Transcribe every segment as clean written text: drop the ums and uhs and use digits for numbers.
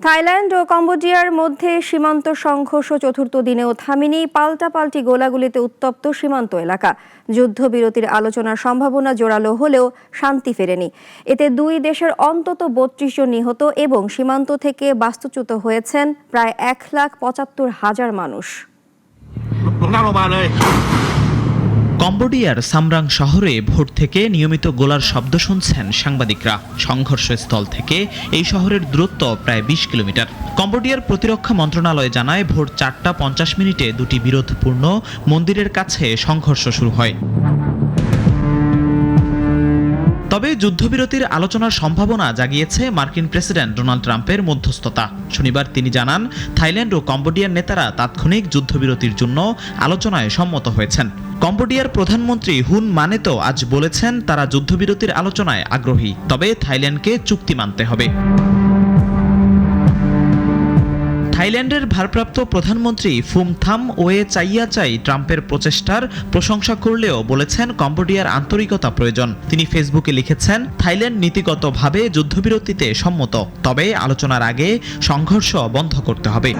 Thailand ও কম্বোডিয়ার মধ্যে সীমান্ত সংঘর্ষ চতুর্থ দিনেও থামেনি। পাল্টাপাল্টি গোলাগুলিতে উত্তপ্ত সীমান্ত এলাকা। যুদ্ধবিরতির আলোচনার সম্ভাবনা জোরালো হলেও শান্তি ফেরেনি। এতে দুই দেশের অন্তত ৩২ জন নিহত এবং সীমান্ত থেকে বাস্তুচ্যুত হয়েছেন প্রায় ১,৭৫,০০০ মানুষ। কম্বোডিয়ার সামরাং শহরে ভোর থেকে নিয়মিত গোলার শব্দ শুনছেন সাংবাদিকরা। সংঘর্ষস্থল থেকে এই শহরের দূরত্ব প্রায় ২০ কিলোমিটার। কম্বোডিয়ার প্রতিরক্ষা মন্ত্রণালয় জানায়, ভোর ৪টা ৫০ দুটি বিরোধপূর্ণ মন্দিরের কাছে সংঘর্ষ শুরু হয়। তবে যুদ্ধবিরতির আলোচনার সম্ভাবনা জাগিয়েছে মার্কিন প্রেসিডেন্ট ডোনাল্ড ট্রাম্পের মধ্যস্থতা। শনিবার তিনি জানান, থাইল্যান্ড ও কম্বোডিয়ার নেতারা তাৎক্ষণিক যুদ্ধবিরতির জন্য আলোচনায় সম্মত হয়েছেন। কম্বোডিয়ার প্রধানমন্ত্রী হুন মানেতো আজ বলেছেন, তারা যুদ্ধবিরতির আলোচনায় আগ্রহী, তবে থাইল্যান্ডকে চুক্তি মানতে হবে। থাইল্যান্ডের ভারপ্রাপ্ত প্রধানমন্ত্রী ফুমথাম ওয়ে চাইয়াচাই ট্রাম্পের প্রচেষ্টার প্রশংসা করলেও বলেছেন, কম্বোডিয়ার আন্তরিকতা প্রয়োজন। তিনি ফেসবুকে লিখেছেন, থাইল্যান্ড নীতিগতভাবে যুদ্ধবিরতিতে সম্মত, তবে আলোচনার আগে সংঘর্ষ বন্ধ করতে হবে।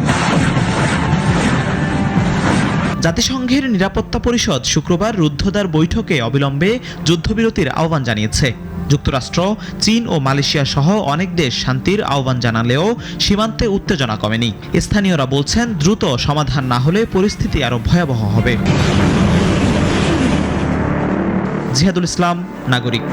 জাতিসংঘের নিরাপত্তা পরিষদ শুক্রবার রুদ্ধদ্বার বৈঠকে অবিলম্বে যুদ্ধবিরতির আহ্বান জানিয়েছে। যুক্তরাষ্ট্র, চীন ও মালয়েশিয়া সহ অনেক দেশ শান্তির আহ্বান জানালেও সীমান্তে উত্তেজনা কমেনি। স্থানীয়রা বলছেন, দ্রুত সমাধান না হলে পরিস্থিতি আরও ভয়াবহ হবে। জিহাদুল ইসলাম, নাগরিক।